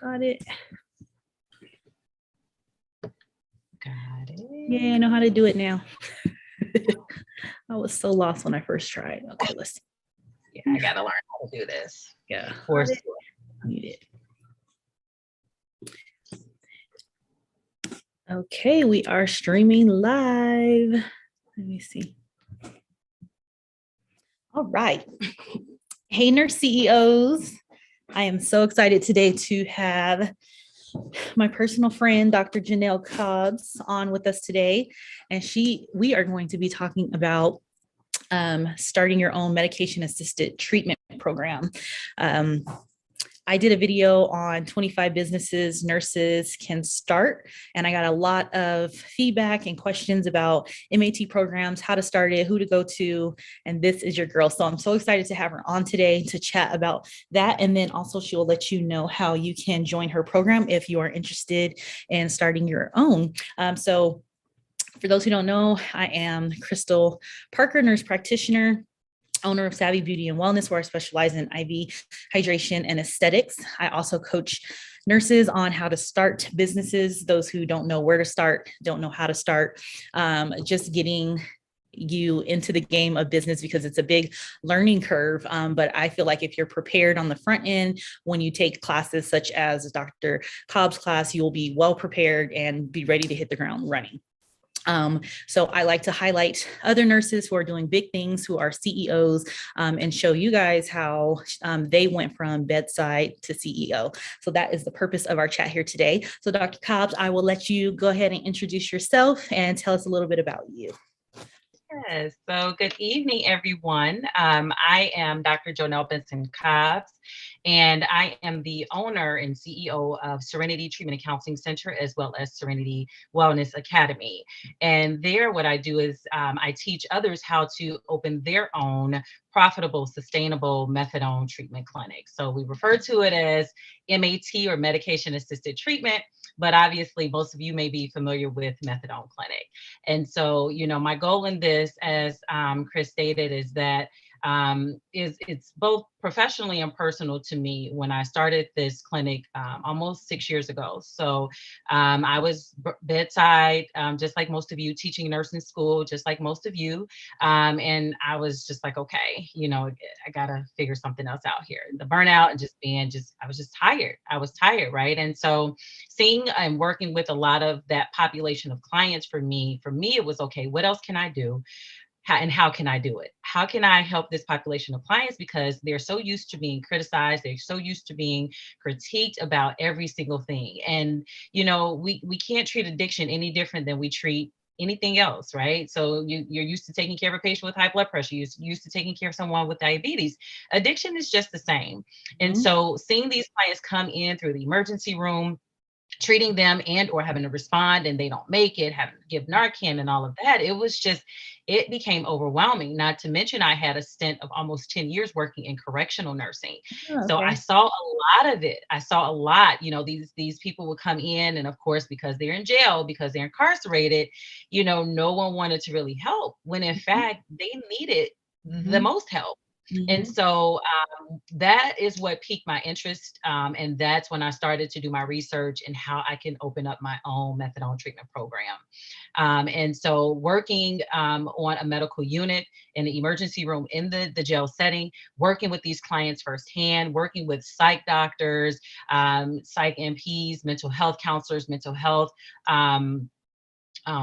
Got it. Got it. Yeah, I know how to do it now. I was so lost when I first tried. Okay, let's see. Yeah, I gotta learn how to do this. Yeah, For got it. Need it. Okay, we are streaming live. Let me see. All right. Hey, nurse CEOs. I am so excited today to have my personal friend, Dr. Janelle Cobbs, on with us today. And we are going to be talking about starting your own medication-assisted treatment program. I did a video on 25 businesses nurses can start, and I got a lot of feedback and questions about MAT programs, how to start it, who to go to, and this is your girl. So I'm so excited to have her on today to chat about that. And then also she will let you know how you can join her program if you are interested in starting your own. So for those who don't know, I am Crystal Parker, nurse practitioner, owner of Savvy Beauty and Wellness, where I specialize in IV hydration and aesthetics. I also coach nurses on how to start businesses, those who don't know where to start, don't know how to start, just getting you into the game of business because it's a big learning curve. But I feel like if you're prepared on the front end, when you take classes such as Dr. Cobb's class, you'll be well prepared and be ready to hit the ground running. So I like to highlight other nurses who are doing big things, who are CEOs, and show you guys how they went from bedside to CEO. So that is the purpose of our chat here today. So Dr. Cobbs, I will let you go ahead and introduce yourself and tell us a little bit about you. Yes. So good evening, everyone. I am Dr. Jonelle Benson Cobbs, and I am the owner and CEO of Serenity Treatment and Counseling Center, as well as Serenity Wellness Academy. And there, what I do is I teach others how to open their own profitable, sustainable methadone treatment clinic. So we refer to it as MAT, or medication assisted treatment, but obviously most of you may be familiar with methadone clinic. And so, my goal in this, as Chris stated, is that it's both professionally and personal to me. When I started this clinic almost 6 years ago, so I was bedside, just like most of you, teaching nursing school, just like most of you, and I was just like, okay, I gotta figure something else out here. The burnout and I was just tired. I was tired, right? And so, seeing and working with a lot of that population of clients, for me, it was okay. What else can I do? How can I do it? How can I help this population of clients? Because they're so used to being criticized, they're so used to being critiqued about every single thing. And we can't treat addiction any different than we treat anything else, right? So you're used to taking care of a patient with high blood pressure, you're used to taking care of someone with diabetes. Addiction is just the same. And so seeing these clients come in through the emergency room, treating them and or having to respond and they don't make it, having to give Narcan and all of that, it became overwhelming. Not to mention, I had a stint of almost 10 years working in correctional nursing. Oh, So I okay. saw a lot of it. I saw a lot, these people would come in, and of course, because they're in jail, because they're incarcerated, no one wanted to really help, when in fact they needed the most help. And so that is what piqued my interest. And that's when I started to do my research and how I can open up my own methadone treatment program. And so working on a medical unit in the emergency room in the jail setting, working with these clients firsthand, working with psych doctors, psych NPs, mental health counselors, mental health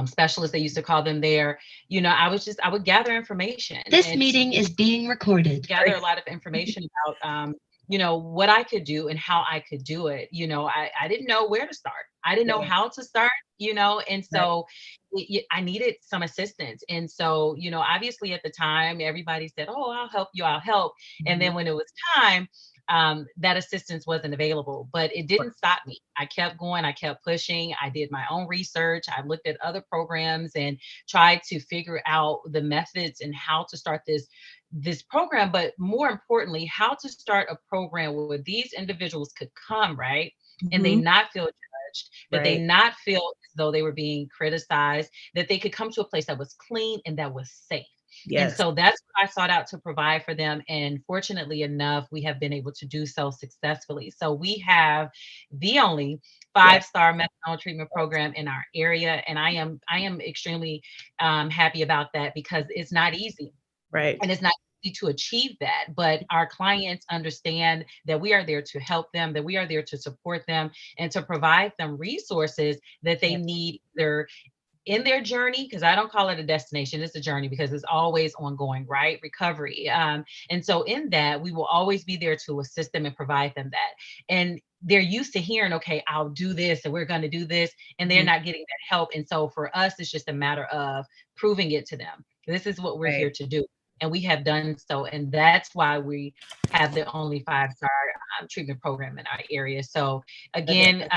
specialists, they used to call them there. I would gather information. This meeting is being recorded. Gather a lot of information about, what I could do and how I could do it. I didn't know where to start. I didn't know how to start, and so I needed some assistance. And so, obviously at the time, everybody said, oh, I'll help you, I'll help. And then when it was time, that assistance wasn't available, but it didn't stop me. I kept going, I kept pushing. I did my own research. I looked at other programs and tried to figure out the methods and how to start this program, but more importantly, how to start a program where these individuals could come, right? And they not feel judged, that they not feel as though they were being criticized, that they could come to a place that was clean and that was safe. And Yes. so that's what I sought out to provide for them. And fortunately enough, we have been able to do so successfully. So we have the only Yes. 5-star methadone treatment program in our area. And I am extremely happy about that because it's not easy. Right. And it's not easy to achieve that, but our clients understand that we are there to help them, that we are there to support them, and to provide them resources that they Yes. need either in their journey, because I don't call it a destination, it's a journey because it's always ongoing, right? Recovery. And so in that, we will always be there to assist them and provide them that. And they're used to hearing, okay, I'll do this and we're going to do this, and they're Mhm. not getting that help. And so for us, it's just a matter of proving it to them. This is what we're Right. here to do. And we have done so. And that's why we have the only 5-star treatment program in our area. So again,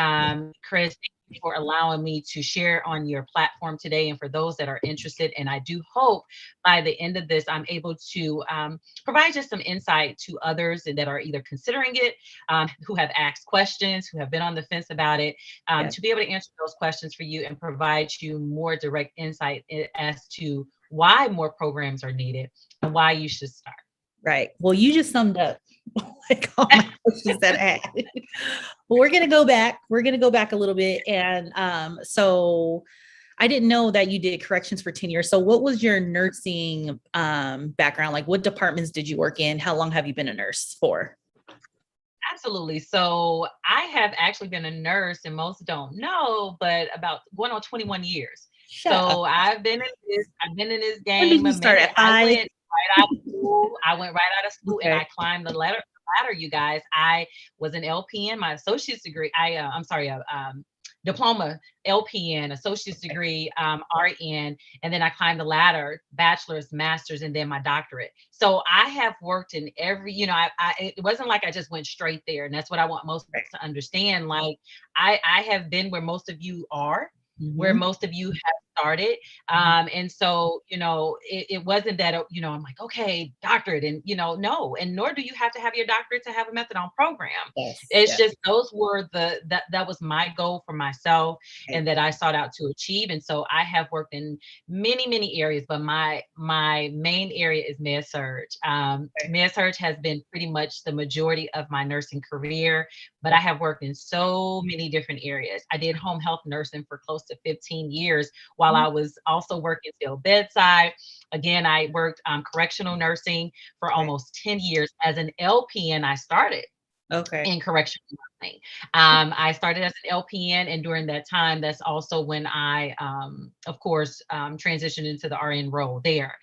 Chris, for allowing me to share on your platform today, and for those that are interested. And I do hope by the end of this, I'm able to provide just some insight to others that are either considering it, who have asked questions, who have been on the fence about it, Yes. to be able to answer those questions for you and provide you more direct insight as to why more programs are needed and why you should start. Right. Well, you just summed up like all my questions that I had. But we're gonna go back. We're gonna go back a little bit. And so I didn't know that you did corrections for 10 years. So what was your nursing background? Like what departments did you work in? How long have you been a nurse for? Absolutely. So I have actually been a nurse, and most don't know, but about going on 21 years. Shut up. So I've been in this When did game you a start, minute. at 5? I went right out of school and Okay. I climbed the ladder, you guys. I was an LPN, my associate's degree. I'm sorry, diploma, LPN, associate's degree, RN, and then I climbed the ladder, bachelor's, master's, and then my doctorate. So I have worked in every, it wasn't like I just went straight there. And that's what I want most of us to understand. Like I have been where most of you are, where Mhm. most of you have started. And so, it wasn't that, I'm like, okay, doctorate, and, no, and nor do you have to have your doctorate to have a methadone program. Yes. It's Yes. just, those were that was my goal for myself Right. and that I sought out to achieve. And so I have worked in many, many areas, but my main area is med surg. Med surg has been pretty much the majority of my nursing career, but I have worked in so many different areas. I did home health nursing for close to 15 years while I was also working still bedside. Again, I worked correctional nursing for almost 10 years. As an LPN, I started Okay. in correctional nursing. I started as an LPN, and during that time, that's also when I, of course, transitioned into the RN role there.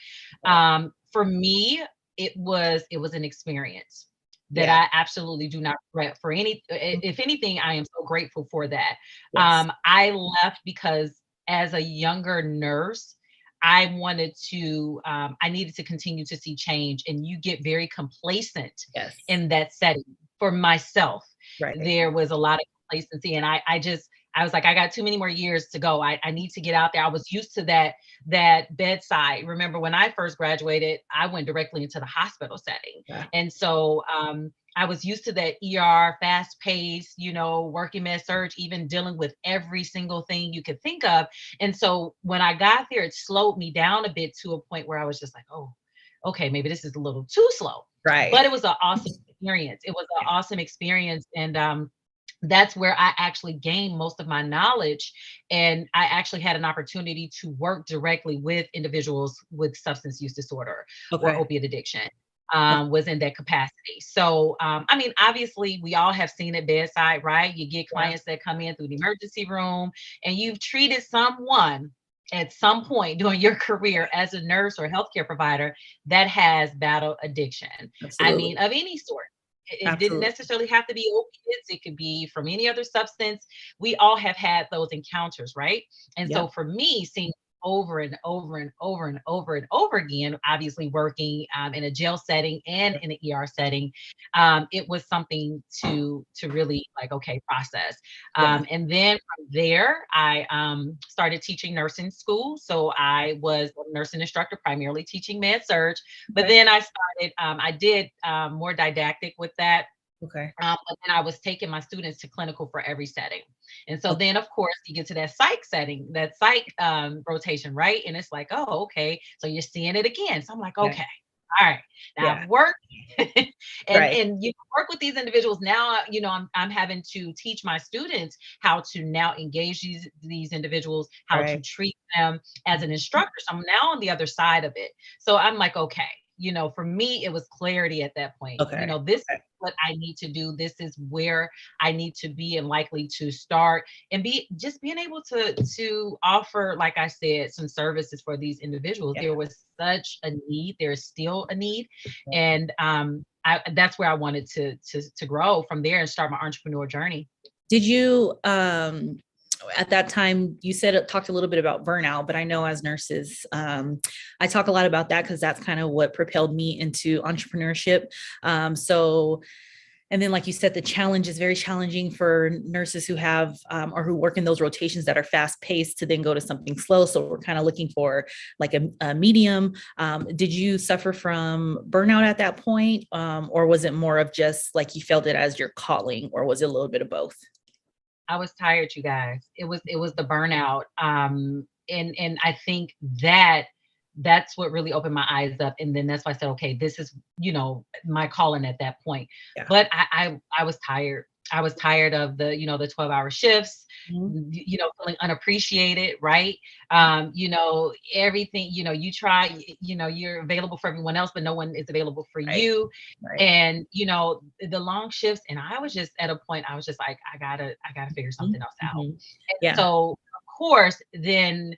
For me, it was an experience that Yeah. I absolutely do not regret for any. If anything, I am so grateful for that. Yes. I left because as a younger nurse, I needed to continue to see change, and you get very complacent Yes. in that setting. For myself, Right. there was a lot of complacency, and I was like, I got too many more years to go. I need to get out there. I was used to that bedside. Remember when I first graduated, I went directly into the hospital setting. Yeah. And so I was used to that ER, fast pace, working med surg, even dealing with every single thing you could think of. And so when I got there, it slowed me down a bit to a point where I was just like, oh, okay, maybe this is a little too slow. Right. But it was an awesome experience. It was an awesome experience. And that's where I actually gained most of my knowledge. And I actually had an opportunity to work directly with individuals with substance use disorder or Okay. opiate addiction. Was in that capacity. So, I mean, obviously, we all have seen it bedside, right? You get clients that come in through the emergency room, and you've treated someone at some point during your career as a nurse or healthcare provider that has battled addiction. I Absolutely. mean, of any sort. It didn't Absolutely. necessarily have to be opiates. It could be from any other substance. We all have had those encounters, right? And Yep. so for me, seeing over and over and over and over and over again, obviously working in a jail setting and in an ER setting, it was something to really like, okay, process. Yeah. And then from there, I started teaching nursing school. So I was a nursing instructor, primarily teaching med surg. But Okay. then I started, I did more didactic with that. Okay. But then I was taking my students to clinical for every setting. And so then, of course, you get to that psych setting, that psych rotation, right? And it's like, oh, okay. So you're seeing it again. So I'm like, Yeah. okay, all right. Now Yeah. I've worked Right. and you work with these individuals. Now, I'm having to teach my students how to now engage these individuals, how to Right. treat them as an instructor. So I'm now on the other side of it. So I'm like, okay, for me, it was clarity at that point. Okay. This is what I need to do. This is where I need to be and likely to start and being able to offer, like I said, some services for these individuals. Yeah. There was such a need. There's still a need. And that's where I wanted to grow from there and start my entrepreneur journey. Did you, at that time, you talked a little bit about burnout, but I know as nurses, I talk a lot about that because that's kind of what propelled me into entrepreneurship. And then, like you said, the challenge is very challenging for nurses who have or who work in those rotations that are fast paced to then go to something slow. So we're kind of looking for like a medium. Did you suffer from burnout at that point? Or was it more of just like you felt it as your calling, or was it a little bit of both? I was tired, you guys. It was the burnout. And I think that's what really opened my eyes up. And then that's why I said, okay, this is, my calling at that point. Yeah. But I was tired. I was tired of the 12-hour shifts, feeling unappreciated, right? Everything, you try, you're available for everyone else, but no one is available for you. Right. And, the long shifts. And I was just at a point, I was just like, I gotta figure something else out. And so of course, then,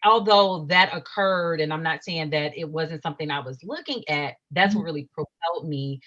although that occurred, and I'm not saying that it wasn't something I was looking at, that's what really propelled me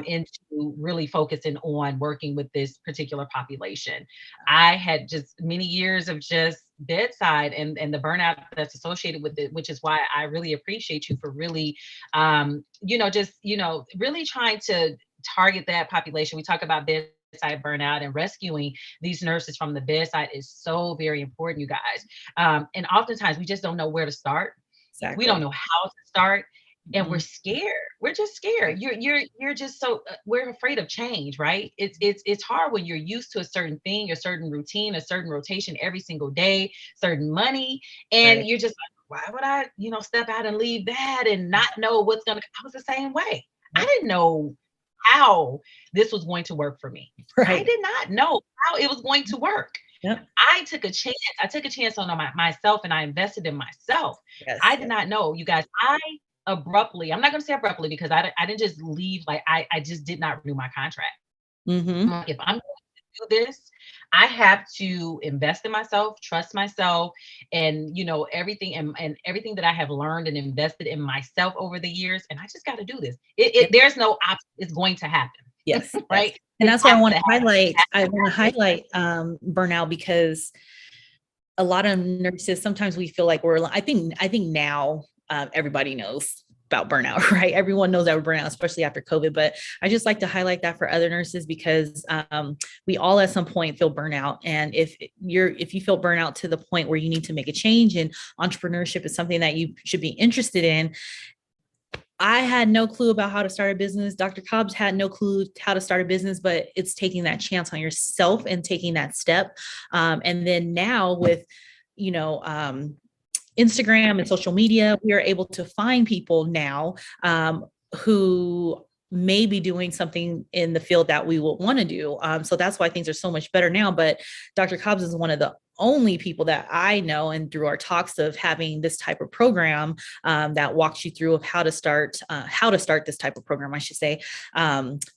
into really focusing on working with this particular population. I had just many years of just bedside and the burnout that's associated with it, which is why I really appreciate you for really, really trying to target that population. We talk about bedside burnout, and rescuing these nurses from the bedside is so very important, you guys. And oftentimes we just don't know where to start. Exactly. We don't know how to start, and we're scared. We're just scared. You're just so we're afraid of change, right? It's hard when you're used to a certain thing, a certain routine, a certain rotation every single day, certain money, and you're just like, why would I, step out and leave that and not know what's gonna? I was the same way. I didn't know how this was going to work for me. Right. I did not know how it was going to work. Yep. I took a chance. I took a chance on myself, and I invested in myself. Yes, I did not know, you guys. I'm not going to say abruptly because I didn't just leave. Like I just did not renew my contract. If I'm going to do this, I have to invest in myself, trust myself, and everything and everything that I have learned and invested in myself over the years. And I just got to do this. There's no option. It's going to happen. Yes. Right. Yes. And that's why I want to highlight. I want to highlight burnout, because a lot of nurses, sometimes we feel like I think now everybody knows about burnout, right? Everyone knows that we're burnout, especially after COVID. But I just like to highlight that for other nurses, because we all at some point feel burnout. And if you feel burnout to the point where you need to make a change, and entrepreneurship is something that you should be interested in. I had no clue about how to start a business. Dr. Cobbs had no clue how to start a business, but it's taking that chance on yourself and taking that step. And then now with, Instagram and social media, we are able to find people now who may be doing something in the field that we will want to do. So that's why things are so much better now. But Dr. Cobbs is one of the only people that I know, and through our talks of having this type of program that walks you through of how to start this type of program, I should say.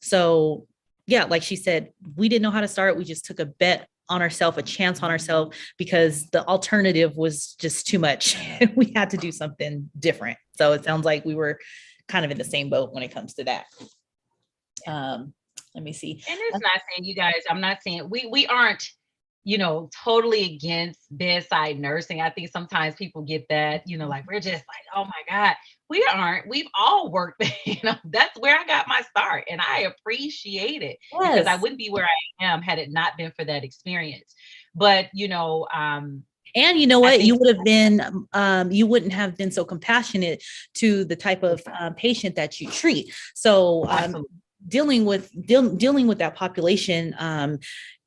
So yeah, like she said, we didn't know how to start. We just took a bet on ourselves, a chance on ourselves, because the alternative was just too much. We had to do something different. So it sounds like we were kind of in the same boat when it comes to that. Let me see. And it's not saying, you guys, I'm not saying we aren't, totally against bedside nursing. I think sometimes people get that, like we're just like, oh my God, we aren't. We've all worked, that's where I got my start, and I appreciate it. Yes. Because I wouldn't be where I am had it not been for that experience. But, and you know what, you wouldn't have been so compassionate to the type of patient that you treat. So dealing with that population,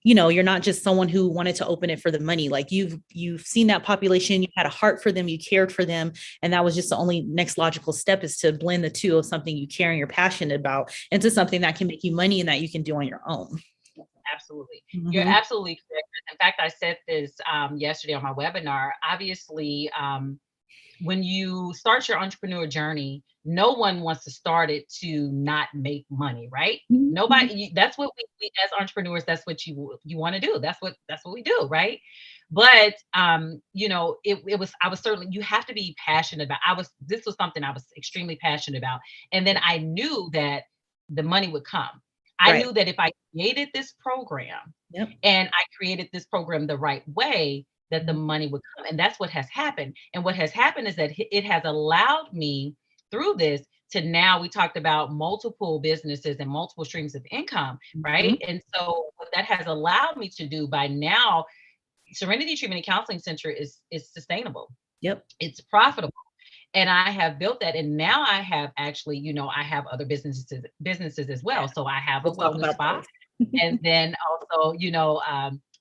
you're not just someone who wanted to open it for the money. Like you've seen that population, you had a heart for them, you cared for them. And that was just the only next logical step, is to blend the two of something you care and you're passionate about into something that can make you money and that you can do on your own. Absolutely. You're absolutely correct. In fact, I said this yesterday on my webinar. Obviously, when you start your entrepreneur journey, no one wants to start it to not make money, right? Nobody. That's what we as entrepreneurs. That's what you want to do. That's what we do, right? But it was. I was certainly. You have to be passionate about. This was something I was extremely passionate about, and then I knew that the money would come. I knew that if I created this program, and I created this program the right way, that the money would come. And that's what has happened. And what has happened is that it has allowed me through this to now, we talked about multiple businesses and multiple streams of income, right? And so what that has allowed me to do by now, Serenity Treatment and Counseling Center is sustainable. It's profitable. And I have built that. And now I have actually, I have other businesses as well. So I have a wellness spa. And then also,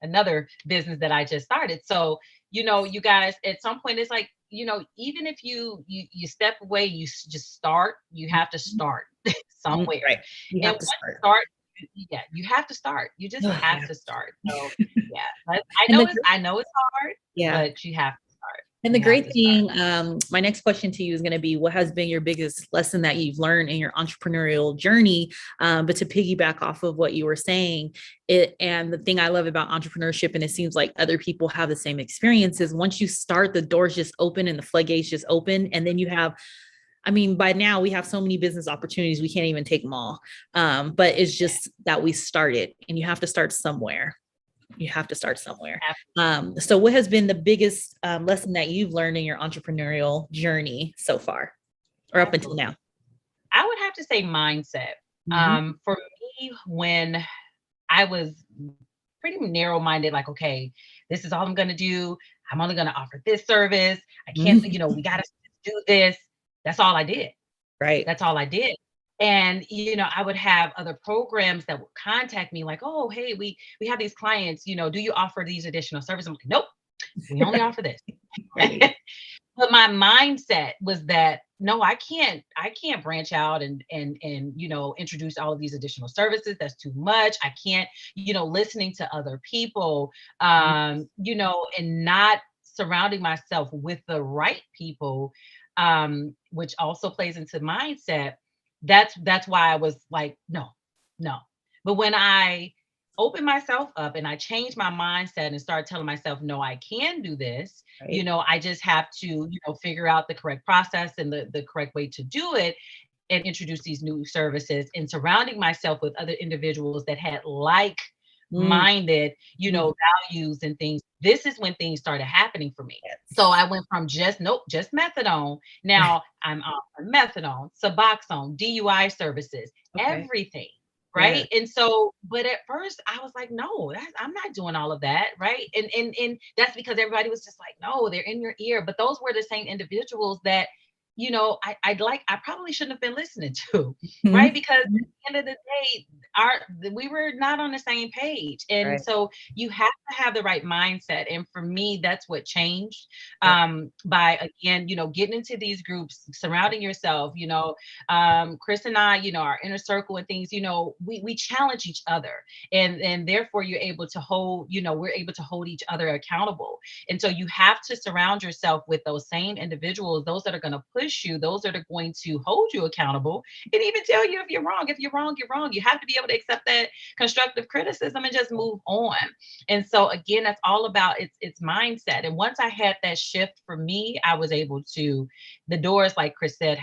another business that I just started. So, you guys, at some point, it's like, even if you step away, you just start, you have to start somewhere. Right. You have to start. Yeah, you have to start. You just have to start. So yeah, I know it's hard, but you have to start. And the great thing, my next question to you is going to be, what has been your biggest lesson that you've learned in your entrepreneurial journey? But to piggyback off of what you were saying, and the thing I love about entrepreneurship, and it seems like other people have the same experiences, once you start, the doors just open and the floodgates just open. And then you have, by now we have so many business opportunities, we can't even take them all. But it's just that we started, and you have to start somewhere. So what has been the biggest lesson that you've learned in your entrepreneurial journey so far, or up until now? I would have to say mindset. For me, when I was pretty narrow-minded, like, okay, this is all I'm going to do. I'm only going to offer this service. I can't, we got to do this. That's all I did. Right. That's all I did. And, I would have other programs that would contact me like, oh, hey, we have these clients, do you offer these additional services? I'm like, nope, we only offer this. Right. But my mindset was that, no, I can't branch out and introduce all of these additional services. That's too much. I can't, listening to other people, and not surrounding myself with the right people, which also plays into mindset. That's why I was like, no. But when I opened myself up and I changed my mindset and started telling myself, no, I can do this. Right. I just have to, figure out the correct process and the correct way to do it, and introduce these new services, and surrounding myself with other individuals that had minded, values and things. This is when things started happening for me. Yes. So I went from just methadone. Now I'm on methadone, Suboxone, DUI services, everything. Right. Yeah. And so, but at first I was like, no, I'm not doing all of that. Right. And that's because everybody was just like, no, they're in your ear. But those were the same individuals that, I probably shouldn't have been listening to, right? Because at the end of the day, we were not on the same page. And so you have to have the right mindset. And for me, that's what changed, by, again, getting into these groups, surrounding yourself, Chris and I, our inner circle and things, we challenge each other, and therefore you're able to hold, we're able to hold each other accountable. And so you have to surround yourself with those same individuals, those that are going to push you, those that are going to hold you accountable, and even tell you if you're wrong. If you're wrong, you're wrong. You have to be able to accept that constructive criticism and just move on. And so again, that's all about it's mindset. And once I had that shift for me, I was able to, the doors, like Chris said,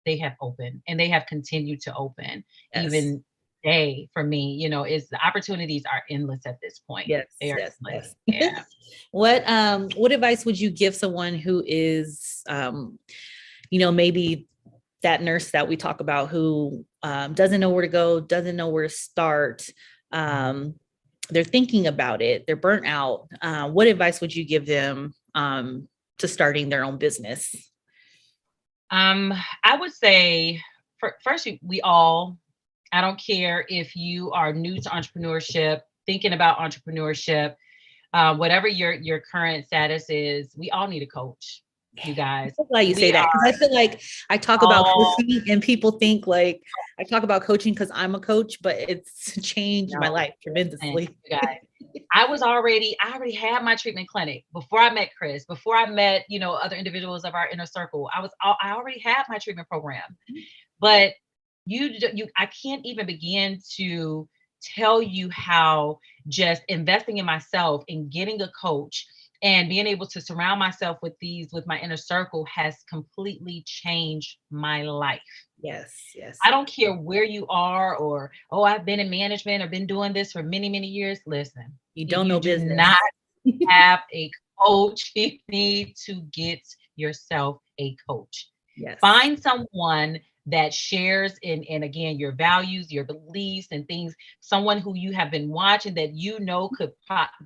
they have opened, and they have continued to open. Yes. Even day for me, is the opportunities are endless at this point. Yes. They are endless. Yeah. What advice would you give someone who is, maybe that nurse that we talk about, who doesn't know where to go, doesn't know where to start? They're thinking about it, they're burnt out. What advice would you give them to starting their own business? I would say, first, we all I don't care if you are new to entrepreneurship, thinking about entrepreneurship, whatever your current status is, we all need a coach, you guys. I'm glad you say We that, because I feel like I talk about all coaching and people think like I talk about coaching because I'm a coach, but it's changed my life tremendously. you guys. I already had my treatment clinic before I met Chris, before I met, other individuals of our inner circle. I already had my treatment program, but I can't even begin to tell you how just investing in myself and getting a coach and being able to surround myself with my inner circle has completely changed my life. Yes, yes. I don't care where you are or, oh, I've been in management or been doing this for many, many years. Listen, You don't know you do business. not have a coach. You need to get yourself a coach. Yes. Find someone that shares in again, your values, your beliefs and things, someone who you have been watching that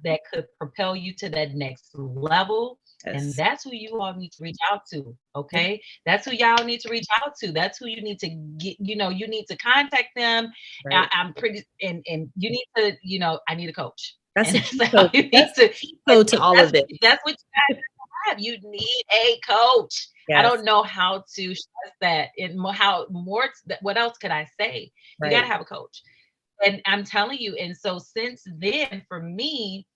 that could propel you to that next level. Yes. And that's who you all need to reach out to. Okay. That's who y'all need to reach out to. That's who you need to get, you need to contact them. Right. I'm pretty, and you need to, I need a coach. That's and a cheat code. you need That's a cheat code to all of it. That's what you have. You need a coach. Yes. I don't know how to stress that. What else could I say? You got to have a coach. And I'm telling you, and so since then, for me,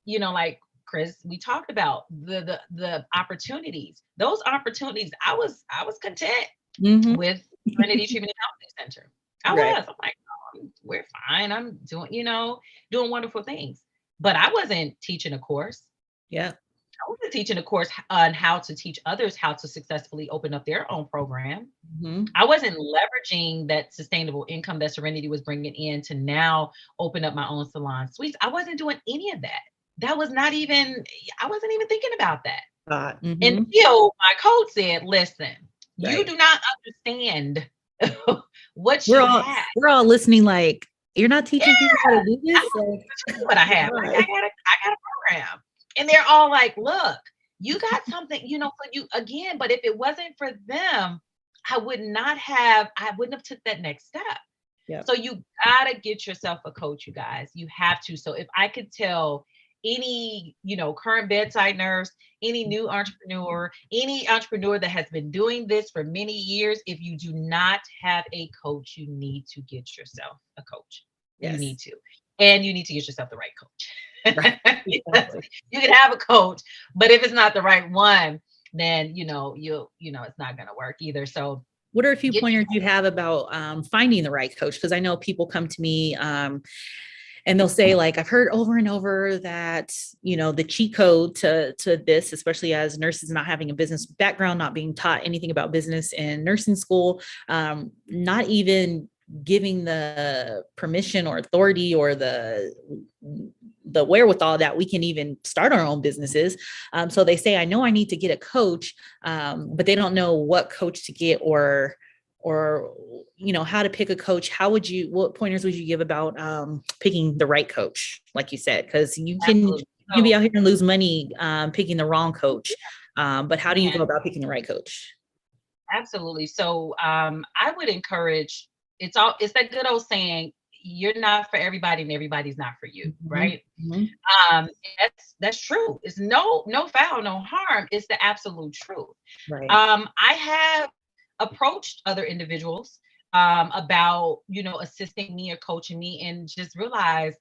like Chris, we talked about the opportunities. Those opportunities, I was content with Serenity Treatment and Counseling Center. I was. I'm like, oh, we're fine. I'm doing wonderful things. But I wasn't teaching a course. Yeah. I wasn't teaching a course on how to teach others how to successfully open up their own program. I wasn't leveraging that sustainable income that Serenity was bringing in to now open up my own salon suites. I wasn't doing any of that. I wasn't even thinking about that. Until my coach said, listen, you do not understand what we're all listening like, you're not teaching people how to do this? But I have. I got a program. And they're all like, look, you got something, for you again, but if it wasn't for them, I wouldn't have took that next step. Yep. So you gotta get yourself a coach, you guys. You have to. So if I could tell any, current bedside nurse, any new entrepreneur, any entrepreneur that has been doing this for many years, if you do not have a coach, you need to get yourself a coach. Yes. You need to. And you need to get yourself the right coach. Right. You can have a coach, but if it's not the right one, then it's not going to work either. So what are a few pointers you have about finding the right coach? Because I know people come to me and they'll say, like, I've heard over and over that, the cheat code to this, especially as nurses not having a business background, not being taught anything about business in nursing school, not even giving the permission or authority or the wherewithal that we can even start our own businesses. So they say, I know I need to get a coach, but they don't know what coach to get or how to pick a coach. What pointers would you give about picking the right coach, like you said, because you can be out here and lose money picking the wrong coach. But how do you go about picking the right coach? Absolutely. So I would encourage, it's that good old saying, you're not for everybody and everybody's not for you, right? That's true. It's no foul, no harm. It's the absolute truth. Right. I have approached other individuals about, assisting me or coaching me, and just realized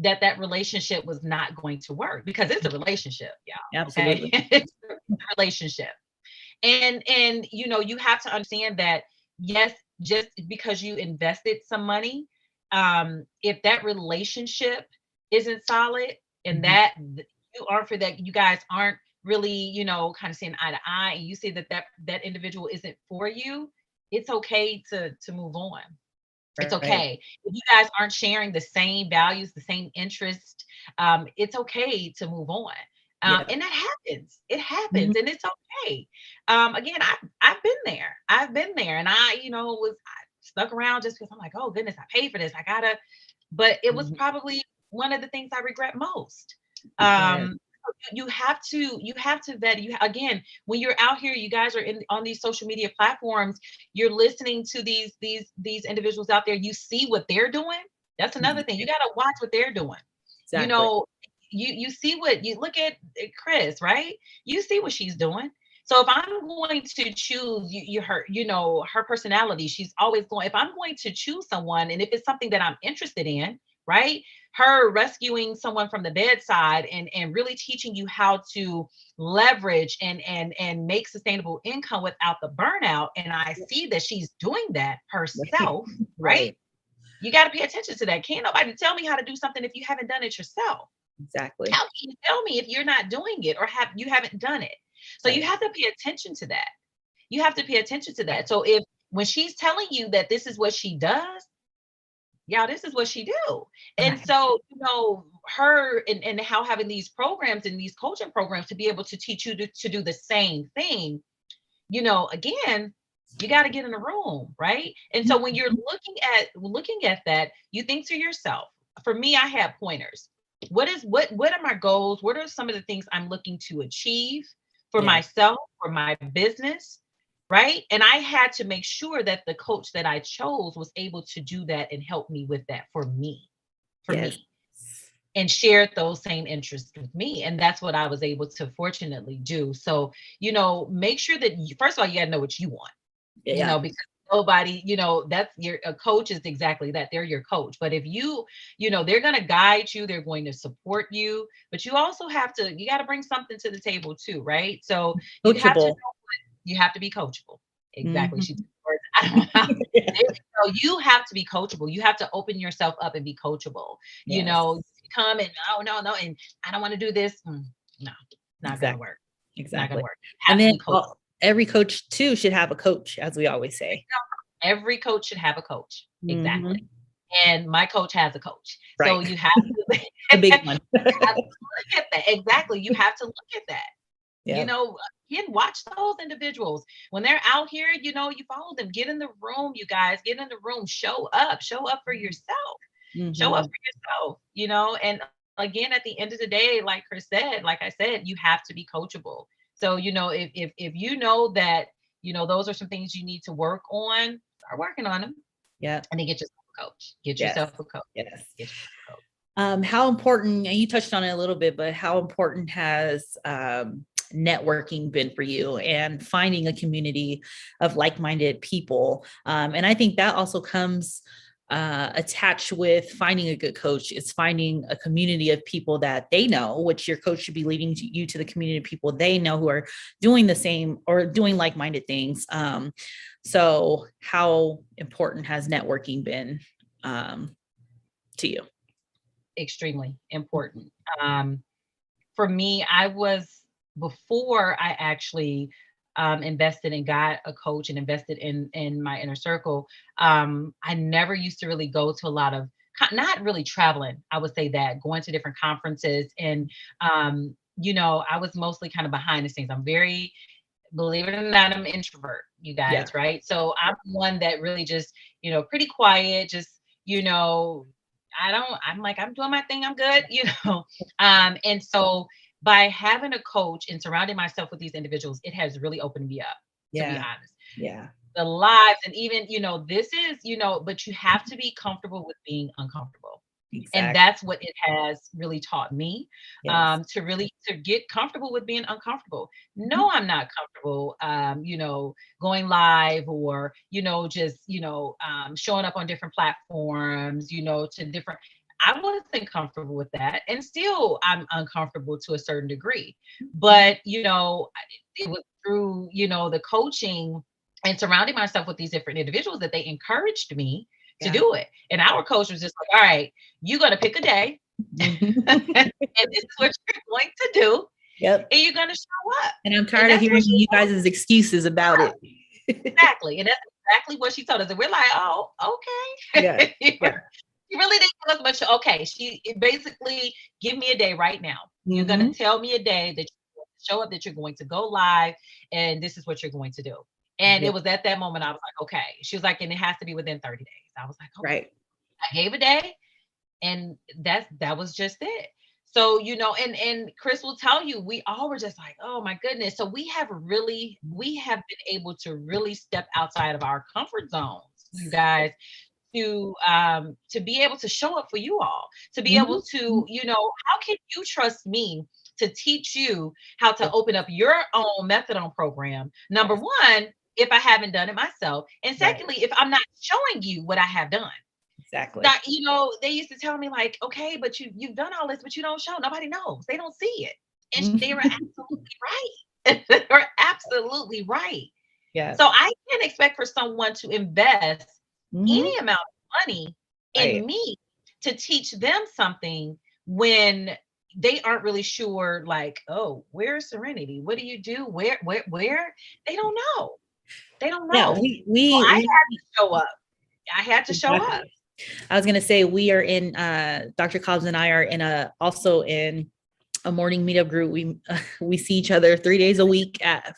that relationship was not going to work, because it's a relationship. Yeah, absolutely. Okay? It's a relationship. And you have to understand that, yes, just because you invested some money, if that relationship isn't solid and that you aren't for that, you guys aren't really, kind of seeing eye to eye, and you see that individual isn't for you, it's okay to move on. It's okay. If you guys aren't sharing the same values, the same interest, it's okay to move on. And that happens. It happens, and it's okay. Again, I've been there. And I, I stuck around just because I'm like, oh goodness, I paid for this. But it was probably one of the things I regret most. you have to vet. Again, when you're out here, you guys are on these social media platforms, you're listening to these individuals out there, you see what they're doing. That's another thing. You got to watch what they're doing. Exactly. You know, you see what you look at Chris, right? You see what she's doing. So if I'm going to choose her personality, she's always going, if I'm going to choose someone, and if it's something that I'm interested in, right? Her rescuing someone from the bedside and really teaching you how to leverage and make sustainable income without the burnout. And I see that she's doing that herself, right? You got to pay attention to that. Can't nobody tell me how to do something if you haven't done it yourself. Exactly. How can you tell me if you're not doing it or you haven't done it? So you have to pay attention to that. You have to pay attention to that. So when she's telling you that this is what she does, this is what she do. And so, her and how having these programs and these coaching programs to be able to teach you to do the same thing, again, you got to get in the room, right? And so when you're looking at that, you think to yourself, for me, I have pointers. What are my goals? What are some of the things I'm looking to achieve for myself, for my business, right? And I had to make sure that the coach that I chose was able to do that and help me with that for me, and shared those same interests with me. And that's what I was able to fortunately do. So, make sure that first of all, you got to know what you want, because nobody, that's a coach is exactly that. They're your coach. But if they're going to guide you, they're going to support you, but you also you got to bring something to the table too, right? So you have to be coachable. Exactly. You have to be coachable. You have to open yourself up and be coachable. Come and no, and I don't want to do this. No, not gonna work. Exactly. Not gonna work. And then every coach too should have a coach, as we always say. Every coach should have a coach. Mm-hmm. Exactly. And my coach has a coach. Right. So you have to the big one. You have to look at that. Exactly. You have to look at that. Yep. Again, watch those individuals when they're out here, you follow them, get in the room, you guys get in the room, show up for yourself, show up for yourself, and again, at the end of the day, like Chris said, like I said, you have to be coachable. So, if you know that, those are some things you need to work on, start working on them. Yeah. And then get yourself a coach. Get yourself a coach. Yes. Get yourself a coach. How important, and you touched on it a little bit, but how important has networking been for you and finding a community of like-minded people? And I think that also comes attached with finding a good coach. It's finding a community of people that they know, which your coach should be leading you to the community of people they know who are doing the same or doing like-minded things. So how important has networking been to you? Extremely important. For me, before I actually invested and got a coach and invested in my inner circle, I never used to really go to a lot of, not really traveling, I would say that, going to different conferences. And, I was mostly kind of behind the scenes. I'm very, believe it or not, I'm an introvert, you guys, right? So I'm one that really just, pretty quiet, just, I'm doing my thing, I'm good, and so by having a coach and surrounding myself with these individuals, it has really opened me up, to be honest. Yeah. The lives, and even, this is, but you have to be comfortable with being uncomfortable. Exactly. And that's what it has really taught me, to get comfortable with being uncomfortable. No, I'm not comfortable, going live or, just, showing up on different platforms, to different, I wasn't comfortable with that. And still I'm uncomfortable to a certain degree, but, it was through, the coaching and surrounding myself with these different individuals that they encouraged me to do it. And our coach was just like, all right, you're going to pick a day and this is what you're going to do. Yep. And you're going to show up. And I'm tired of hearing you guys' excuses about it. Exactly. And that's exactly what she told us. And we're like, oh, okay. Yeah. She really didn't give us much. Okay. She basically, give me a day right now. You're going to tell me a day that you're going to show up, that you're going to go live, and this is what you're going to do. And it was at that moment I was like, okay. She was like, and it has to be within 30 days. I was like, okay. Right. I gave a day, and that was just it. So, and Chris will tell you, we all were just like, oh my goodness. So we have been able to really step outside of our comfort zones, you guys, to be able to show up for you all, to be able to, how can you trust me to teach you how to open up your own methadone program? Number one, if I haven't done it myself. And secondly, if I'm not showing you what I have done. Exactly. That, they used to tell me like, okay, but you've done all this, but you don't show. Nobody knows. They don't see it. And they were absolutely right. They were absolutely right. Yeah. So I can't expect for someone to invest any amount of money in me to teach them something when they aren't really sure, like, oh, where's Serenity? What do you do? Where? They don't know. They don't know. Yeah, I had to show up. I had to show up. I was going to say, we are in, Dr. Cobbs and I are also in a morning meetup group. We see each other 3 days a week at,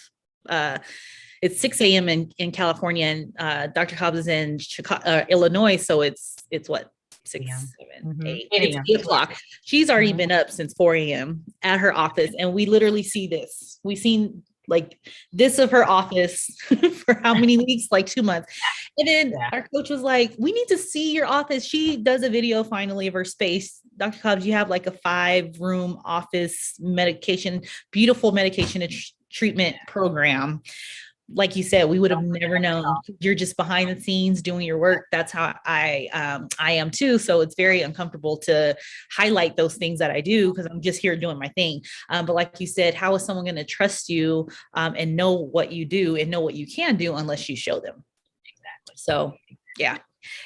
it's 6 a.m. in California, and Dr. Cobbs is in Chicago, Illinois. So it's what, 6, 7, 8, it's 8 o'clock. She's already been up since 4 a.m. at her office. And we literally see this. We've seen like this of her office for how many weeks? Like 2 months. And then our coach was like, we need to see your office. She does a video finally of her space. Dr. Cobbs, you have like a 5-room office beautiful medication and treatment program. Like you said, we would have never known. You're just behind the scenes doing your work. That's how I am too. So it's very uncomfortable to highlight those things that I do because I'm just here doing my thing. But like you said, how is someone going to trust you and know what you do and know what you can do unless you show them? Exactly. So yeah.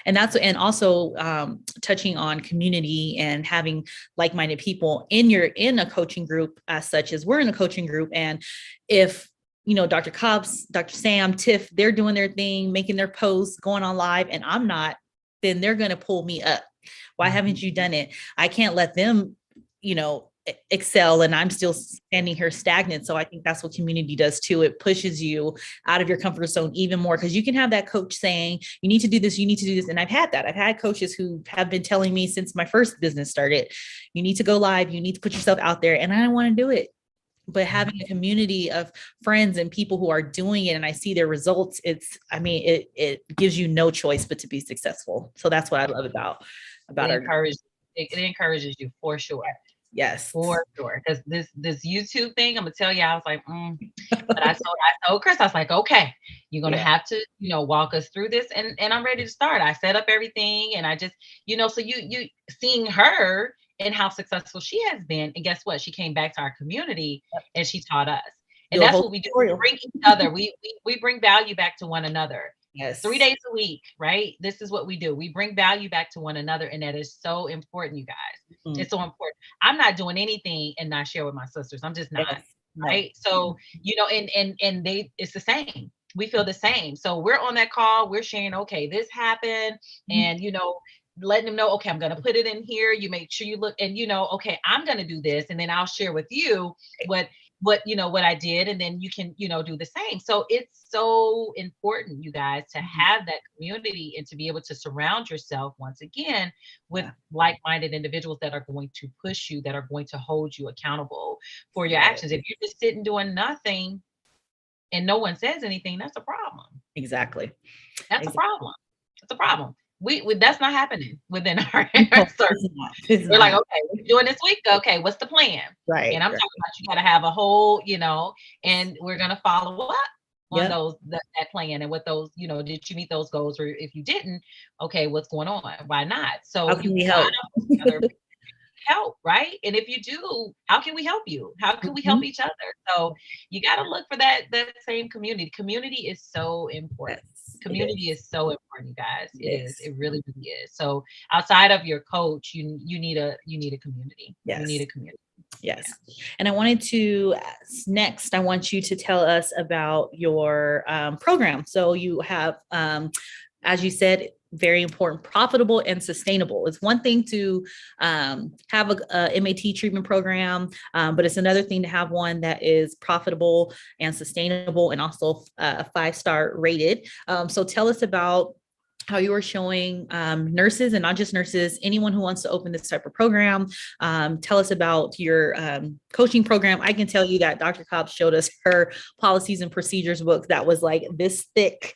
And also touching on community and having like-minded people in a coaching group, as such as we're in a coaching group. And if Dr. Cobbs, Dr. Sam, Tiff, they're doing their thing, making their posts, going on live, and I'm not, then they're going to pull me up. Why haven't you done it? I can't let them, excel and I'm still standing here stagnant. So I think that's what community does too. It pushes you out of your comfort zone even more, because you can have that coach saying, you need to do this, you need to do this. And I've had coaches who have been telling me since my first business started, you need to go live, you need to put yourself out there. And I don't want to do it. But having a community of friends and people who are doing it and I see their results, it gives you no choice but to be successful. So that's what I love about it encourages you for sure. Yes, for sure. Because this YouTube thing, I'm gonna tell you, I was like, but I told Chris, I was like, okay, you're gonna have to, walk us through this, and I'm ready to start. I set up everything, and I just, so you seeing her and how successful she has been. And guess what? She came back to our community and she taught us. And that's what we do. We bring each other. We bring value back to one another. Yes. 3 days a week, right? This is what we do. We bring value back to one another. And that is so important, you guys. It's so important. I'm not doing anything and not share with my sisters. I'm just not. Yes. Right. So, and it's the same. We feel the same. So we're on that call. We're sharing, okay, this happened. And, letting them know, okay, I'm going to put it in here. You make sure you look and, okay, I'm going to do this. And then I'll share with you what I did. And then you can, do the same. So it's so important, you guys, to have that community and to be able to surround yourself once again with like-minded individuals that are going to push you, that are going to hold you accountable for your actions. If you're just sitting doing nothing and no one says anything, that's a problem. Exactly. That's a problem. It's a problem. We that's not happening within our circle. We're like, okay, we're doing this week. Okay, what's the plan? Right. And I'm talking about you got to have a whole, and we're gonna follow up on that plan and what those, did you meet those goals, or if you didn't, okay, what's going on? Why not? So how can we help? Help, right? And if you do, how can we help you? How can we help each other? So you got to look for that same community. Community is so important. Yes, community is so important, you guys. It is. It really, really is. So outside of your coach, you need a community. Yes. You need a community. Yes. Yeah. And I want you to tell us about your program. So you have, as you said, very important, profitable and sustainable. It's one thing to have a MAT treatment program, but it's another thing to have one that is profitable and sustainable and also 5-star rated. So tell us about how you are showing nurses, and not just nurses, anyone who wants to open this type of program. Tell us about your coaching program. I can tell you that Dr. Cobbs showed us her policies and procedures book that was like this thick.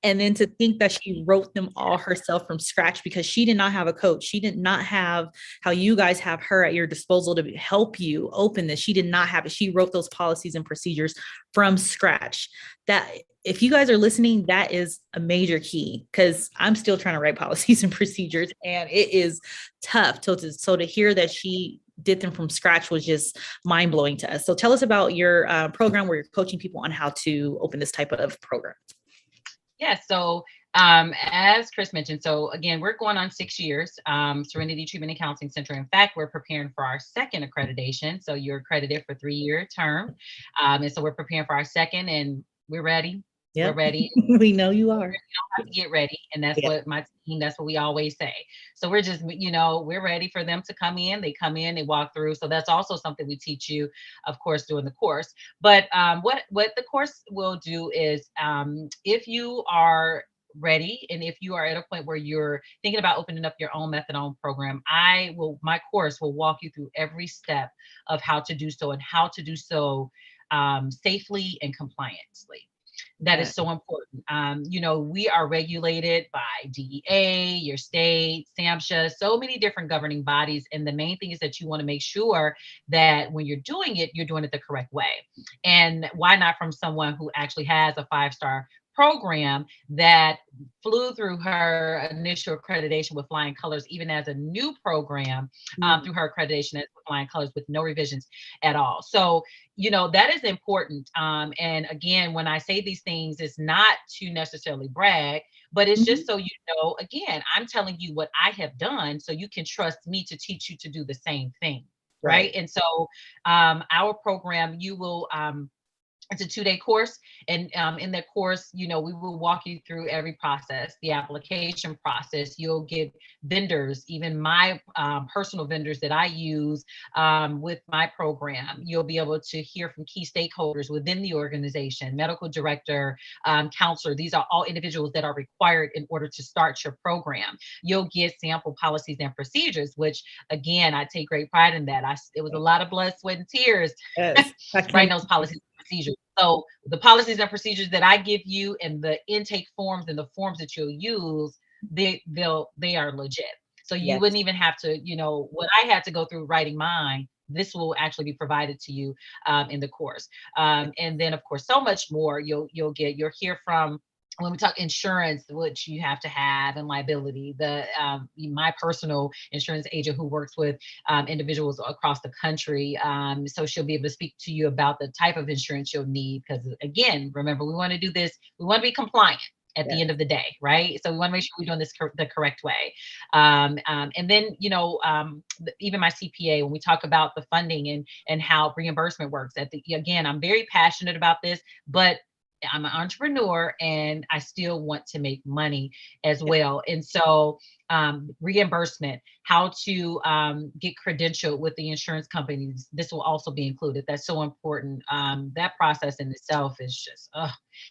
And then to think that she wrote them all herself from scratch, because she did not have a coach. She did not have how you guys have her at your disposal to help you open this. She did not have it. She wrote those policies and procedures from scratch. That, if you guys are listening, that is a major key, because I'm still trying to write policies and procedures, and it is tough. So to hear that she did them from scratch was just mind blowing to us. So tell us about your program where you're coaching people on how to open this type of program. Yeah, so as Chris mentioned, so again, we're going on 6 years, Serenity Treatment and Counseling Center. In fact, we're preparing for our second accreditation. So you're accredited for 3-year term. And so we're preparing for our second, and we're ready. Yep. We're ready. We know you are. You don't have to get ready. And that's what my team, that's what we always say. So we're just, we're ready for them to come in. They come in, they walk through. So that's also something we teach you, of course, during the course. But what the course will do is, if you are ready, and if you are at a point where you're thinking about opening up your own methadone program, my course will walk you through every step of how to do so, and how to do so safely and compliantly. That is so important. We are regulated by DEA, your state, SAMHSA, so many different governing bodies. And the main thing is that you want to make sure that when you're doing it, you're doing it the correct way. And why not from someone who actually has a 5-star program that flew through her initial accreditation with flying colors, even as a new program, through her accreditation as flying colors with no revisions at all. So, that is important. And again, when I say these things, it's not to necessarily brag, but it's just so again, I'm telling you what I have done so you can trust me to teach you to do the same thing. Right. And so our program, you will it's a 2-day course. And in that course, we will walk you through every process, the application process. You'll get vendors, even my personal vendors that I use with my program. You'll be able to hear from key stakeholders within the organization, medical director, counselor. These are all individuals that are required in order to start your program. You'll get sample policies and procedures, which again, I take great pride in that. It was a lot of blood, sweat, and tears writing those policies and procedures. So the policies and procedures that I give you, and the intake forms and the forms that you'll use, they are legit. So you wouldn't even have to, what I had to go through writing mine, this will actually be provided to you in the course. And then of course, so much more you'll hear from. When we talk insurance, which you have to have, and liability, my personal insurance agent who works with individuals across the country, so she'll be able to speak to you about the type of insurance you'll need. Because again, remember, we want to do this, we want to be compliant at the end of the day, right? So we want to make sure we're doing this the correct way. And then, even my CPA, when we talk about the funding and how reimbursement works, again, I'm very passionate about this, but I'm an entrepreneur and I still want to make money as well. And so reimbursement, how to get credentialed with the insurance companies, this will also be included. That's so important. That process in itself is just,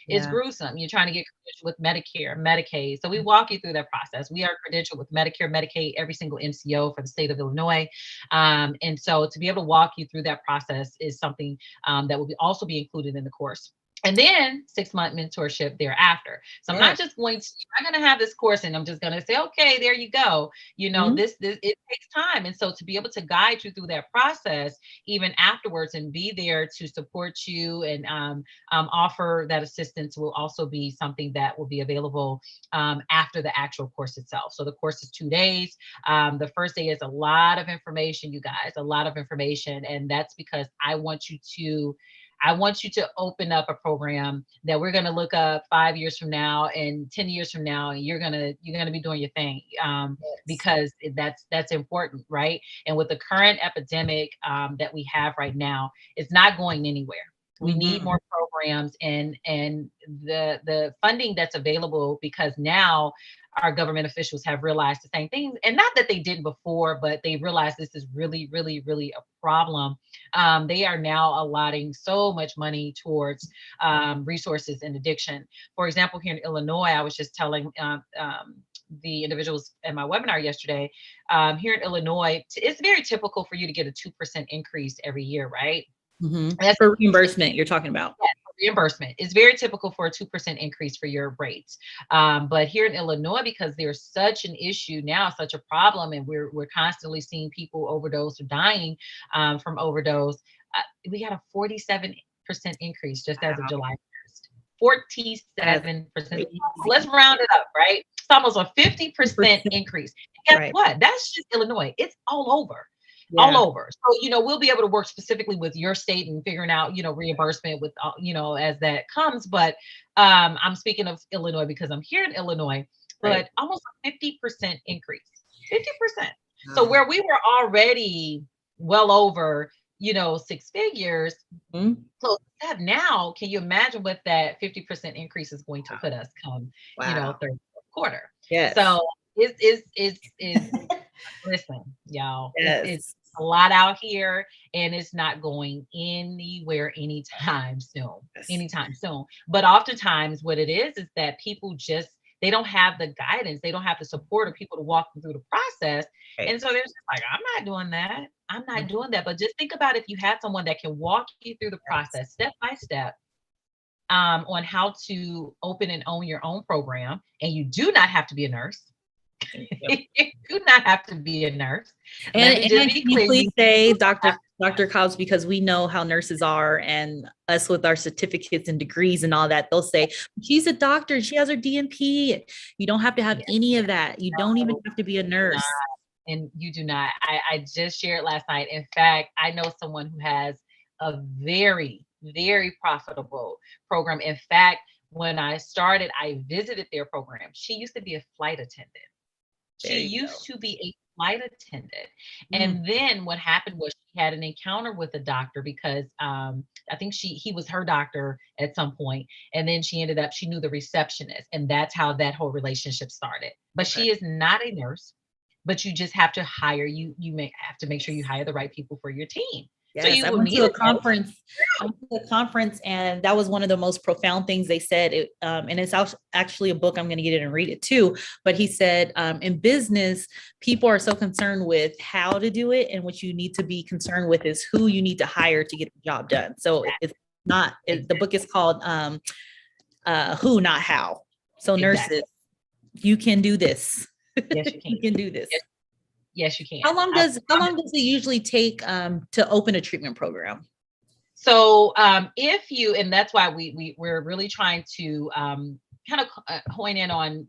it's gruesome. You're trying to get credentialed with Medicare, Medicaid. So we walk you through that process. We are credentialed with Medicare, Medicaid, every single MCO for the state of Illinois. And so to be able to walk you through that process is something that will also be included in the course. And then 6-month mentorship thereafter. So I'm not just going to have this course and I'm just going to say, okay, there you go. This it takes time. And so to be able to guide you through that process, even afterwards, and be there to support you and offer that assistance will also be something that will be available after the actual course itself. So the course is 2 days. The first day is a lot of information, you guys, a lot of information. And that's because I want you to open up a program that we're going to look up 5 years from now and 10 years from now, and you're going to be doing your thing because that's important, right? And with the current epidemic that we have right now, it's not going anywhere. We need more programs and the funding that's available, because now our government officials have realized the same thing. And not that they didn't before, but they realized this is really, really, really a problem. They are now allotting so much money towards resources in addiction. For example, here in Illinois, I was just telling the individuals in my webinar yesterday, here in Illinois, it's very typical for you to get a 2% increase every year, right? That's for reimbursement you're talking about. Yeah, reimbursement is very typical for a 2% increase for your rates. But here in Illinois, because there's such an issue now, such a problem, and we're constantly seeing people overdose or dying from overdose, we got a 47% increase just as of July 1st. 47%. Let's round it up, right? It's almost a 50% increase. And guess what? That's just Illinois. It's all over. All over. So, we'll be able to work specifically with your state and figuring out, reimbursement with, as that comes. But I'm speaking of Illinois because I'm here in Illinois, but almost a 50% increase, 50%. So where we were already well over, 6 figures, so that now, can you imagine what that 50% increase is going to put us come, third quarter? Yes. So it's listen, y'all, it's a lot out here, and it's not going anywhere anytime soon. But oftentimes what it is that people just, they don't have the guidance, they don't have the support of people to walk them through the process. And so they're just like, I'm not doing that. But just think about if you had someone that can walk you through the process step by step, on how to open and own your own program. And you do not have to be a nurse. You do not have to be a nurse. And can you please say Dr. Cobbs, because we know how nurses are, and us with our certificates and degrees and all that, they'll say, she's a doctor, she has her DNP. You don't have to have any of that. You don't even have to be a nurse. And you do not. I just shared last night. In fact, I know someone who has a very, very profitable program. In fact, when I started, I visited their program. She used to be a flight attendant. She used to be a flight attendant. And then what happened was she had an encounter with a doctor because I think he was her doctor at some point. And then she knew the receptionist. And that's how that whole relationship started. But she is not a nurse, but you just have to you may have to make sure you hire the right people for your team. Yes, so I went to a conference, and that was one of the most profound things they said. And it's actually a book. I'm going to get it and read it too. But he said, in business, people are so concerned with how to do it, and what you need to be concerned with is who you need to hire to get the job done. So it's not. The book is called "Who, Not How." So nurses, you can do this. Yes, you can. You can do this. Yes, you can. How long does it usually take to open a treatment program? So if you, and that's why we're really trying to kind of hone in on,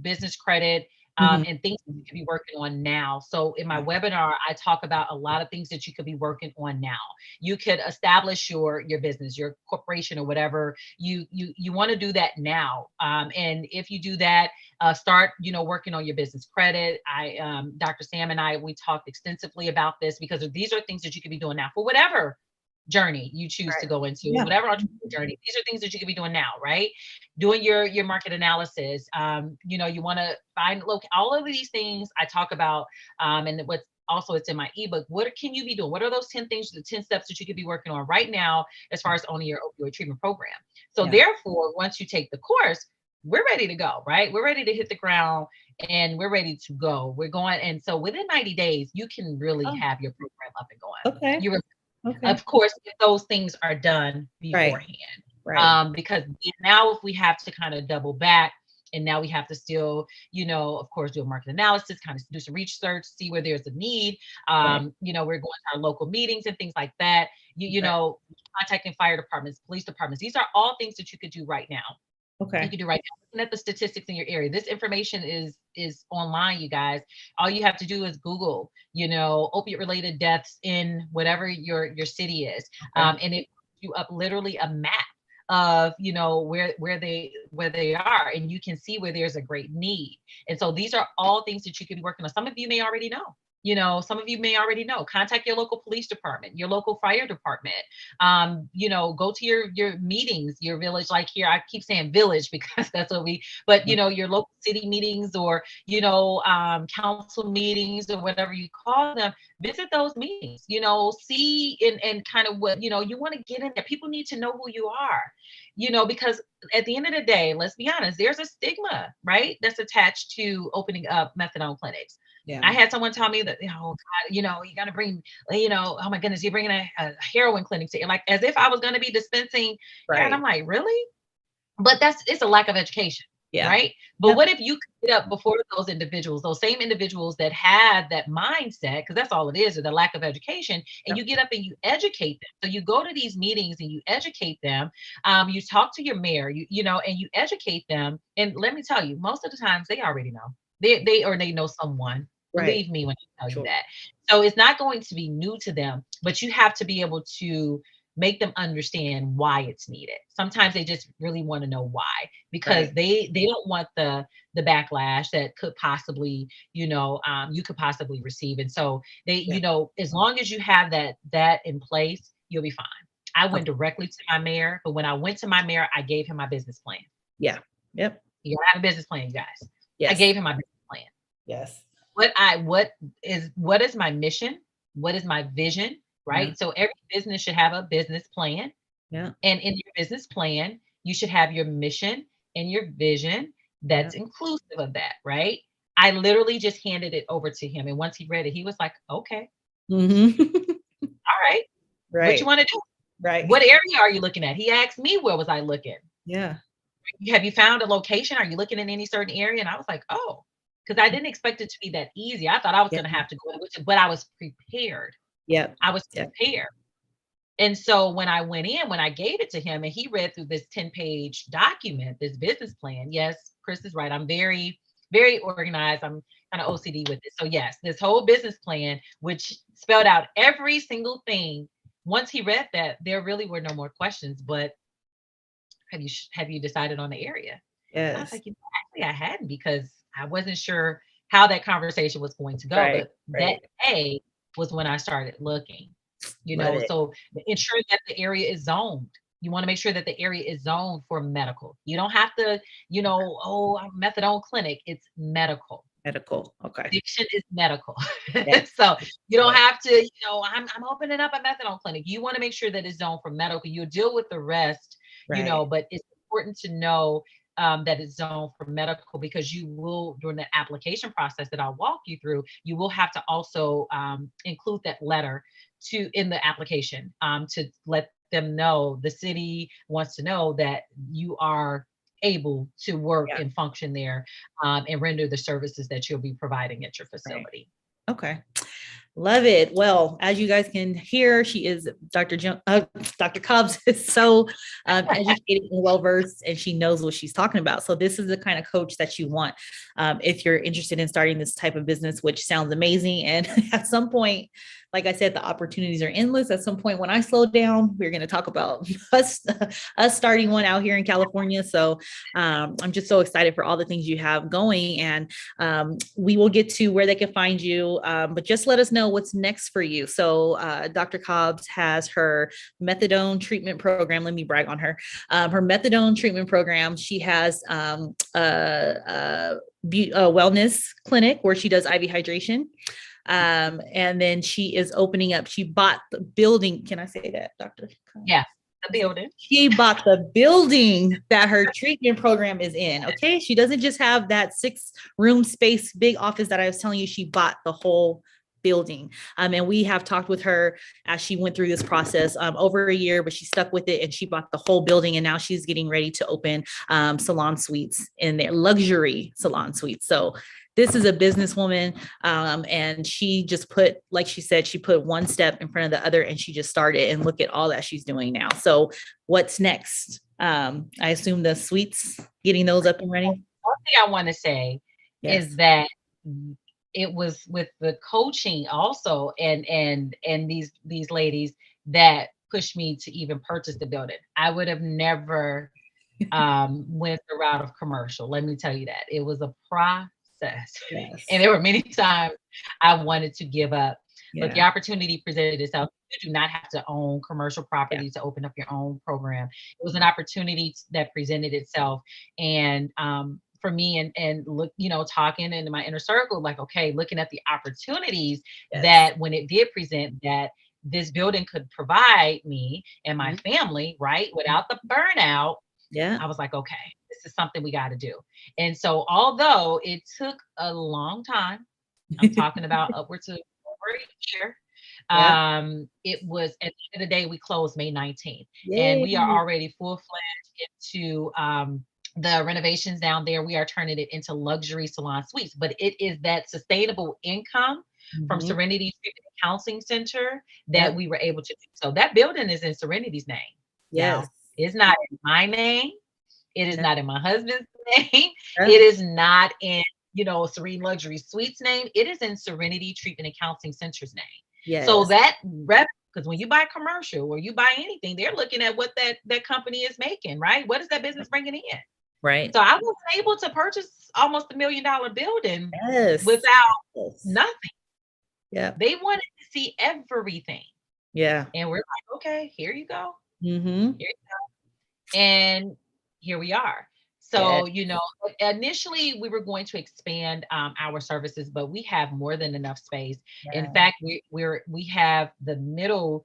business credit and things that you could be working on now. So in my webinar, I talk about a lot of things that you could be working on now. You could establish your business, your corporation, or whatever you want to do that now. And if you do that, start, working on your business credit. Dr. Sam and I, we talked extensively about this because these are things that you could be doing now for whatever journey you choose to go into, whatever entrepreneurial journey. These are things that you could be doing now, right? Doing your market analysis. You want to find all of these things I talk about. And what's also, it's in my ebook. What can you be doing? What are those 10 things, the 10 steps that you could be working on right now as far as owning your opioid treatment program? So therefore, once you take the course, we're ready to go, right? We're ready to hit the ground and we're ready to go. We're going. And so within 90 days, you can really have your program up and going. Okay. Of course, if those things are done beforehand. Right. Because now if we have to kind of double back, and now we have to still, of course, do a market analysis, kind of do some research, see where there's a need. We're going to our local meetings and things like that. Contacting fire departments, police departments. These are all things that you could do right now. Okay. You can do right now. Looking at the statistics in your area. This information is online, you guys. All you have to do is Google, opiate related deaths in whatever your city is. And it puts you up literally a map of, where they are, and you can see where there's a great need. And so these are all things that you could be working on. Some of you may already know. Some of you may already know, contact your local police department, your local fire department. Go to your meetings, your village, like here, I keep saying village because that's what but your local city meetings or, council meetings or whatever you call them, visit those meetings, see and kind of what, you want to get in there. People need to know who you are, because at the end of the day, let's be honest, there's a stigma, right? That's attached to opening up methadone clinics. Yeah. I had someone tell me that, God, you got to bring, oh my goodness, you're bringing a heroin clinic to, like, as if I was going to be dispensing. Right. And I'm like, really? But it's a lack of education. Yeah. Right. But what if you could get up before those individuals, those same individuals that had that mindset, because that's all it is, or the lack of education, and you get up and you educate them. So you go to these meetings and you educate them. You talk to your mayor, and you educate them. And let me tell you, most of the times they already know. They know someone. Right. Believe me when I tell you that. So it's not going to be new to them, but you have to be able to make them understand why it's needed. Sometimes they just really want to know why, because they don't want the backlash that could possibly, you could possibly receive. And so they, as long as you have that in place, you'll be fine. I went directly to my mayor, but when I went to my mayor, I gave him my business plan. Yeah. Yep. You gotta have a business plan, you guys. Yes. I gave him my business plan. Yes. What is my mission? What is my vision? Right. Yeah. So every business should have a business plan. Yeah. And in your business plan, you should have your mission and your vision that's inclusive of that. Right. I literally just handed it over to him. And once he read it, he was like, okay. Mm-hmm. All right. Right. What you want to do? Right. What area are you looking at? He asked me, where was I looking? Yeah. Have you found a location? Are you looking in any certain area? And I was like, oh, because I didn't expect it to be that easy. I thought I was going to have to go, but I was prepared. Yeah. I was prepared. And so when I went in, when I gave it to him and he read through this 10-page document, this business plan, yes, Chris is right. I'm very, very organized. I'm kind of OCD with it. So yes, this whole business plan, which spelled out every single thing. Once he read that, there really were no more questions, but have you decided on the area? Yes. I was like, actually I hadn't, because I wasn't sure how that conversation was going to go. Right, but that day was when I started looking, so ensure that the area is zoned. You want to make sure that the area is zoned for medical. You don't have to, methadone clinic. It's medical. Medical. Okay. Addiction is medical. Yes. So you don't have to, I'm opening up a methadone clinic. You want to make sure that it's zoned for medical. You'll deal with the rest, but it's important to know that is zoned for medical, because you will, during the application process that I'll walk you through, you will have to also include that letter in the application to let them know, the city wants to know that you are able to work and function there and render the services that you'll be providing at your facility. Right. Okay. Love it. Well, as you guys can hear, she is Dr. Cobbs is so educated and well-versed, and she knows what she's talking about. So this is the kind of coach that you want if you're interested in starting this type of business, which sounds amazing. And at some point, like I said, the opportunities are endless. At some point when I slow down, we're going to talk about us starting one out here in California. So I'm just so excited for all the things you have going, and we will get to where they can find you. But just let us know what's next for you. So Dr. Cobbs has her methadone treatment program. Let me brag on her. Her methadone treatment program. She has a wellness clinic where she does IV hydration. And then she is opening up. She bought the building. Can I say that, Dr. Cobbs? Yeah. The building. She bought the building that her treatment program is in. Okay. She doesn't just have that 6-room space, big office that I was telling you. She bought the whole building. And we have talked with her as she went through this process over a year, but she stuck with it and she bought the whole building. And now she's getting ready to open salon suites in there, luxury salon suites. So this is a businesswoman, and she just put, like she said, she put one step in front of the other, and she just started, and look at all that she's doing now. So what's next? I assume the suites, getting those up and running. One thing I want to say is that it was with the coaching also, and these ladies that pushed me to even purchase the building. I would have never went the route of commercial. Let me tell you that. It was a process. process. Yes. And there were many times I wanted to give up, but the Yeah. opportunity presented itself. You do not have to own commercial property to open up your own program. It was an opportunity that presented itself. And for me and look, talking in my inner circle, like, okay, looking at the opportunities Yes. that when it did present, that this building could provide me and my family, right, without the burnout. Yeah. I was like, okay, this is something we got to do. And so, although it took a long time, I'm talking about upwards of over a year. Yeah. It was at the end of the day, we closed May 19th, and we are Yay. already full-fledged into the renovations down there. We are turning it into luxury salon suites, but it is that sustainable income from Mhm. Serenity Treatment and Counseling Center that Yep. we were able to do. So that building is in Serenity's name. Yes. Now, it's not in my name. It is Yeah. not in my husband's name. Yeah. It is not in, Serene Luxury Suites name. It is in Serenity Treatment and Counseling Center's name. So Yes. that because when you buy commercial or you buy anything, they're looking at what that company is making, right? What is that business bringing in? Right. So I was able to purchase almost $1 million building Yes. without Yes. nothing. Yeah. They wanted to see everything. Yeah. And we're like, okay, here you go. Mm-hmm. Here you go. And here we are. Yeah. So, initially we were going to expand our services, but we have more than enough space. In Yeah. fact, we have the middle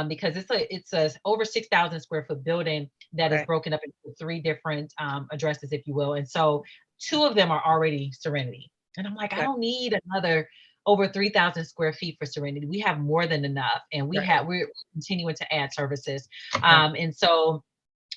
because it's a over 6,000 square foot building that is Okay. broken up into 3 different addresses, if you will. And so 2 of them are already Serenity. And I'm like, I Okay. don't need another over 3,000 square feet for Serenity. We have more than enough, and Right. we're continuing to add services. Okay. And so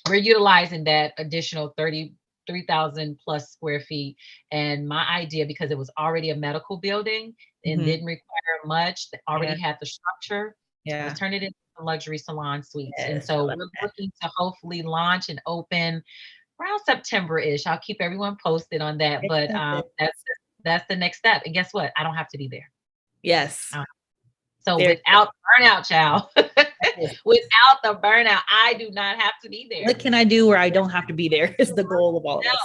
we're utilizing that additional 33,000 plus square feet. And my idea, because it was already a medical building and Mhm. didn't require much, that already Yeah. had the structure, Yeah. was turn it into luxury salon suites. And Yes. I so love we're that. looking to hopefully launch and open around September-ish. I'll keep everyone posted on that. But that's the next step. And guess what? I don't have to be there. Yes. So There. without burnout, child, Yes. without the burnout, I do not have to be there. What can I do where I don't have to be there is the goal of all of us.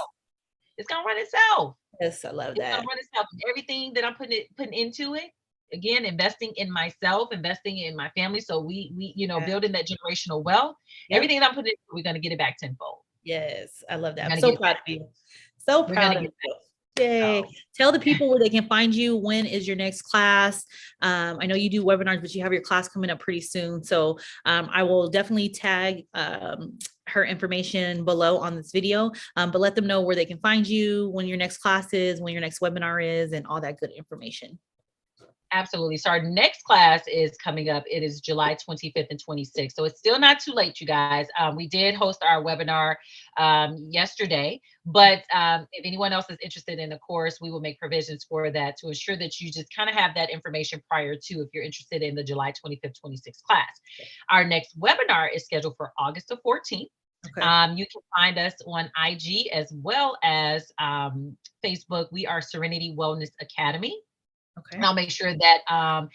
It's gonna run itself. Yes, I love It's that. gonna run itself. Everything that I'm putting into it, again, investing in myself, investing in my family. So we Yeah. building that generational wealth. Yep. Everything that I'm putting, we're gonna get it back tenfold. Yes, I love that. We're I'm gonna so get it proud back. of you. So We're proud gonna of get you. Yay. So, Tell the people where they can find you. When is your next class? I know you do webinars, but you have your class coming up pretty soon. So I will definitely tag her information below on this video, but let them know where they can find you, when your next class is, when your next webinar is, and all that good information. absolutely. So our next class is coming up. It is July 25th and 26th. So it's still not too late, you guys. We did host our webinar yesterday, but if anyone else is interested in the course, we will make provisions for that to ensure that you just kind of have that information prior to, if you're interested in the July 25th, 26th class. Our next webinar is scheduled for August the 14th. Okay. You can find us on IG as well as Facebook. We are Serenity Wellness Academy. Okay. And I'll make sure that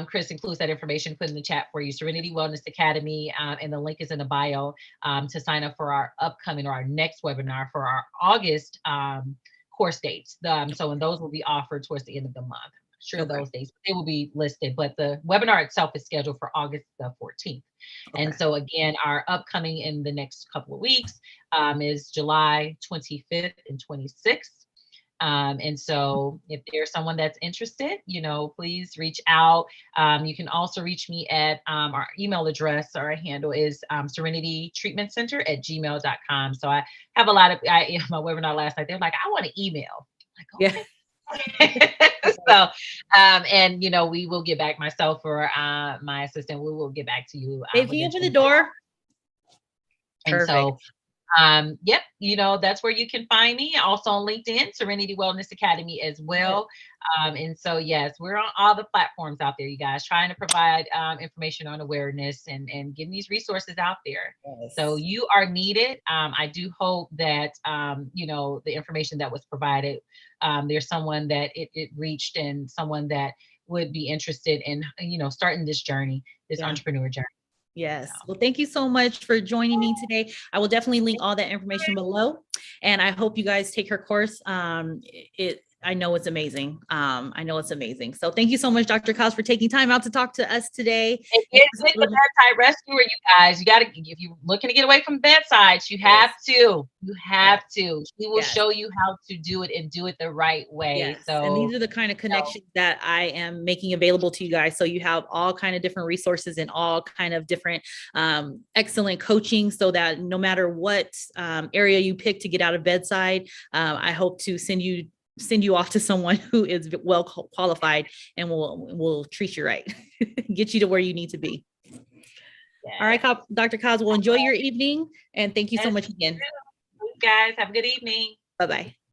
Chris includes that information put in the chat for you. Serenity Wellness Academy, and the link is in the bio to sign up for our upcoming or our next webinar for our August course dates. So, and those will be offered towards the end of the month. I'm sure Okay. those dates they will be listed, but the webinar itself is scheduled for August the 14th. Okay. And so again, our upcoming in the next couple of weeks is July 25th and 26th. And so if there's someone that's interested, please reach out. You can also reach me at our email address, or our handle is serenitytreatmentcenter@gmail.com. So I have a lot of, in my webinar last night, they're like, I want an email. I'm like, okay. Yeah. So, and we will get back, myself or my assistant, we will get back to you. If you open the door. And Perfect. so yep, that's where you can find me. Also on LinkedIn, Serenity Wellness Academy as well. And so, yes, we're on all the platforms out there, you guys, trying to provide information on awareness and getting these resources out there. Yes. So you are needed. I do hope that, the information that was provided, there's someone that it reached, and someone that would be interested in, starting this journey, this entrepreneur journey. Yes. Well, thank you so much for joining me today. I will definitely link all that information below, and I hope you guys take her course. I know it's amazing. I know it's amazing. So thank you so much, Dr. Cobbs, for taking time out to talk to us today. It is the bedside rescuer, you guys. You got to, if you're looking to get away from bedsides, you have to. You have to. He will show you how to do it and do it the right way. Yes. So, and these are the kind of connections that I am making available to you guys. So you have all kind of different resources and all kind of different excellent coaching, so that no matter what area you pick to get out of bedside, I hope to send you off to someone who is well qualified and will treat you right, get you to where you need to be. All right, Dr. Cobbs, well, enjoy your evening, and thank you so much again. You guys have a good evening. Bye-bye.